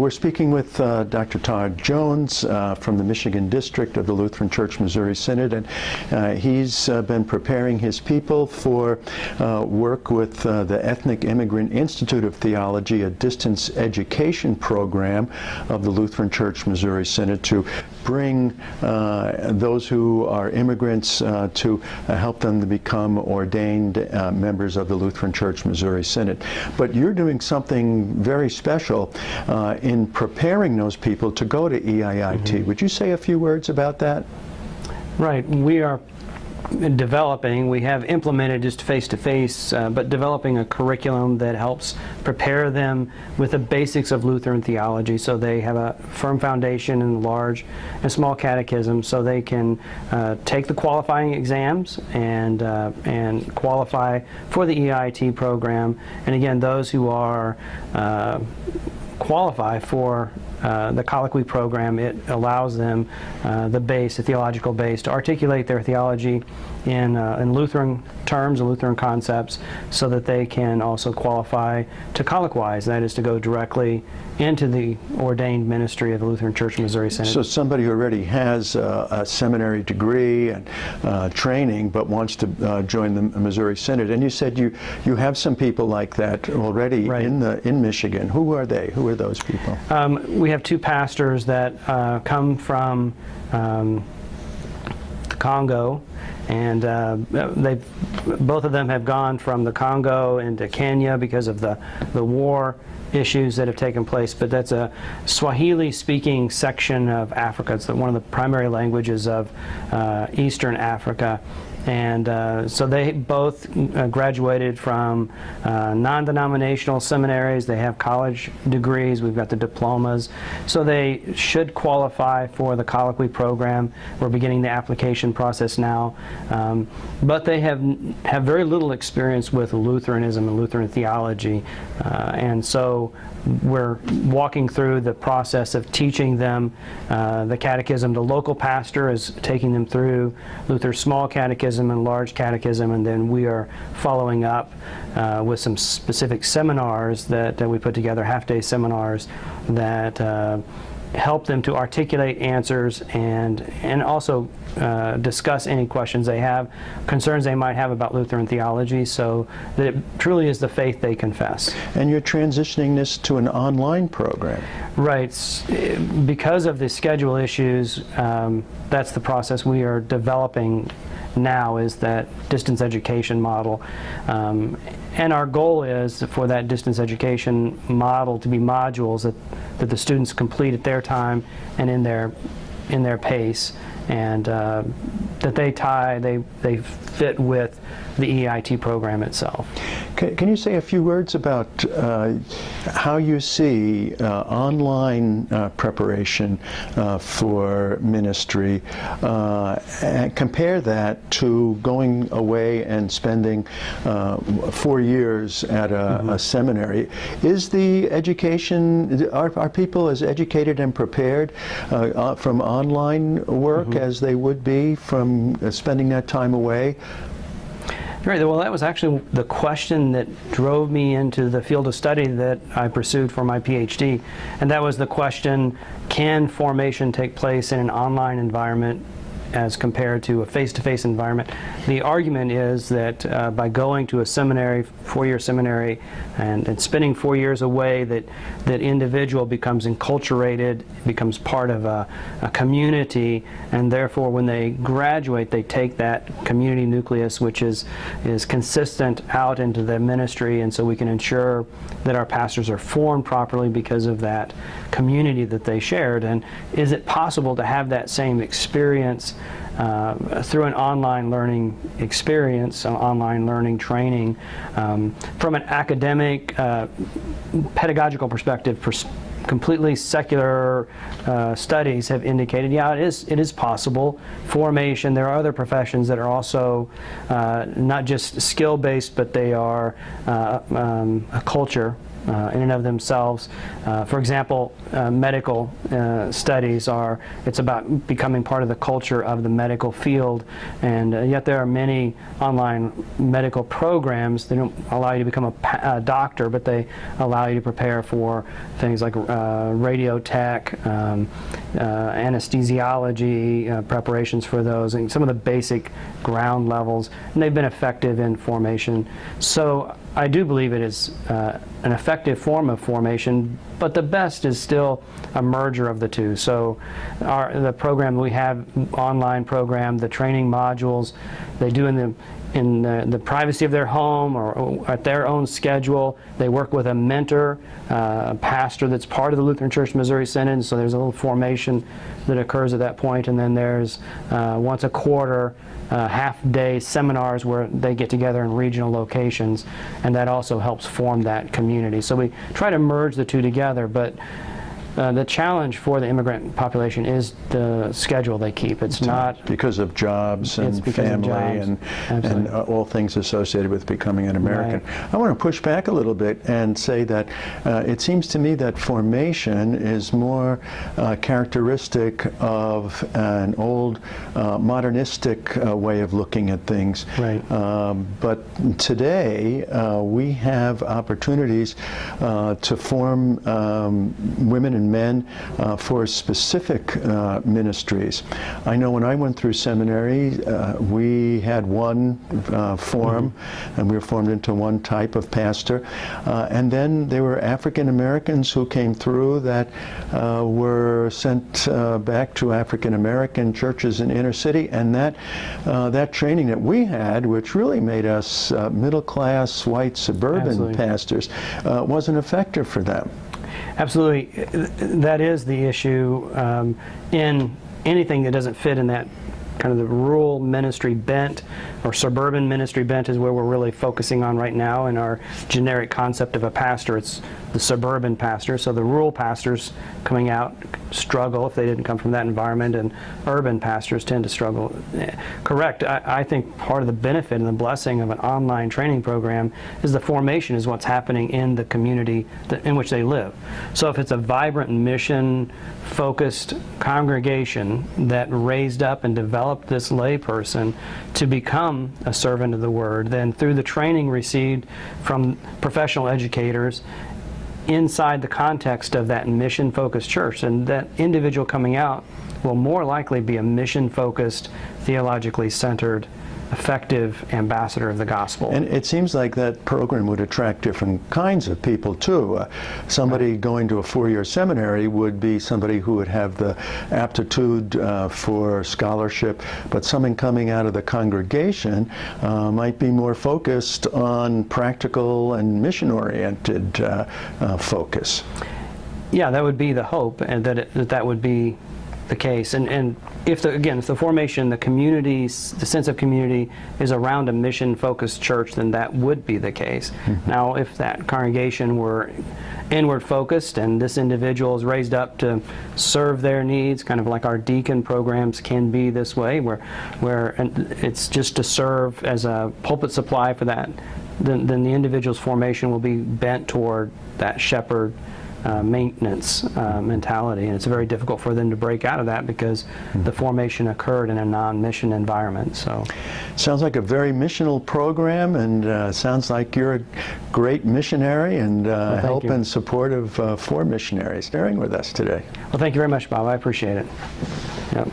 We're speaking with Dr. Todd Jones from the Michigan District of the Lutheran Church Missouri Synod, and he's been preparing his people for work with the Ethnic Immigrant Institute of Theology, a distance education program of the Lutheran Church Missouri Synod to bring those who are immigrants to help them to become ordained members of the Lutheran Church Missouri Synod. But you're doing something very special in preparing those people to go to EIIT. Mm-hmm. Would you say a few words about that? Right. We are developing, we have implemented just face-to-face, but developing a curriculum that helps prepare them with the basics of Lutheran theology, so they have a firm foundation in the large and small catechism, so they can take the qualifying exams and qualify for the EIT program. And again, those who are qualify for the colloquy program, it allows them the theological base, to articulate their theology in Lutheran terms and Lutheran concepts, so that they can also qualify to colloquize, that is, to go directly into the ordained ministry of the Lutheran Church Missouri Synod. So somebody who already has a seminary degree and training, but wants to join the Missouri Synod, and you said you have some people like that already, right, in Michigan. Who are they? Who are those people? We have two pastors that come from the Congo, and both of them have gone from the Congo into Kenya because of the war issues that have taken place. But that's a Swahili-speaking section of Africa. It's one of the primary languages of Eastern Africa. And so they both graduated from non-denominational seminaries. They have college degrees. We've got the diplomas. So they should qualify for the colloquy program. We're beginning the application process now. But they have very little experience with Lutheranism and Lutheran theology. And so we're walking through the process of teaching them the catechism. The local pastor is taking them through Luther's small catechism and large catechism, and then we are following up with some specific seminars that we put together, half-day seminars that help them to articulate answers and also discuss any questions they have, concerns they might have about Lutheran theology, so that it truly is the faith they confess. And you're transitioning this to an online program. Right. Because of the schedule issues, that's the process we are developing now, is that distance education model. And our goal is for that distance education model to be modules that the students complete at their time and in their pace, and that they fit with the EIT program itself. Can you say a few words about how you see online preparation for ministry, and compare that to going away and spending 4 years at a seminary? Is the education, are people as educated and prepared from online work as they would be from spending that time away? Right. Well, that was actually the question that drove me into the field of study that I pursued for my PhD, and that was the question, can formation take place in an online environment as compared to a face-to-face environment? The argument is that by going to a seminary, four-year seminary, and spending 4 years away, that individual becomes enculturated, becomes part of a community, and therefore when they graduate, they take that community nucleus, which is consistent, out into the ministry, and so we can ensure that our pastors are formed properly because of that community that they shared. And is it possible to have that same experience through an online learning experience, an online learning training? From an academic, pedagogical perspective, completely secular studies have indicated, yeah, it is possible. Formation, there are other professions that are also not just skill-based, but they are a culture in and of themselves. For example, medical studies it's about becoming part of the culture of the medical field, and yet there are many online medical programs. They don't allow you to become a doctor, but they allow you to prepare for things like radio tech, anesthesiology, preparations for those, and some of the basic ground levels, and they've been effective in formation. So I do believe it is an effective form of formation, but the best is still a merger of the two. So the program we have, online program, the training modules, they do in the privacy of their home or at their own schedule. They work with a mentor, a pastor that's part of the Lutheran Church Missouri Synod, so there's a little formation that occurs at that point, and then there's once a quarter half-day seminars where they get together in regional locations, and that also helps form that community. So we try to merge the two together, but the challenge for the immigrant population is the schedule they keep. It's not because of jobs and family and all things associated with becoming an American. Right. I want to push back a little bit and say that it seems to me that formation is more characteristic of an old modernistic way of looking at things. Right. But today we have opportunities to form women and men for specific ministries. I know when I went through seminary, we had one form, and we were formed into one type of pastor. And then there were African Americans who came through that were sent back to African American churches in inner city, and that training that we had, which really made us middle class white suburban Absolutely. pastors, wasn't effective for them. Absolutely. That is the issue in anything that doesn't fit in that kind of the rural ministry bent or suburban ministry bent is where we're really focusing on right now in our generic concept of a pastor. It's the suburban pastor. So the rural pastors coming out struggle if they didn't come from that environment, and urban pastors tend to struggle. Correct. I think part of the benefit and the blessing of an online training program is the formation is what's happening in the community in which they live. So if it's a vibrant mission-focused congregation that raised up and developed this layperson to become a servant of the Word, then through the training received from professional educators inside the context of that mission-focused church, and that individual coming out will more likely be a mission-focused, theologically centered, effective ambassador of the gospel. And it seems like that program would attract different kinds of people too. Somebody going to a 4-year seminary would be somebody who would have the aptitude for scholarship, but someone coming out of the congregation might be more focused on practical and mission-oriented focus. Yeah, that would be the hope, and that would be the case. And if the formation, the community, the sense of community is around a mission-focused church, then that would be the case. Mm-hmm. Now, if that congregation were inward-focused and this individual is raised up to serve their needs, kind of like our deacon programs can be this way, where it's just to serve as a pulpit supply for that, then the individual's formation will be bent toward that shepherd maintenance mentality, and it's very difficult for them to break out of that because the formation occurred in a non-mission environment. So, sounds like a very missional program, and sounds like you're a great missionary and help and supportive for missionaries. Sharing with us today. Well, thank you very much, Bob. I appreciate it. Yep.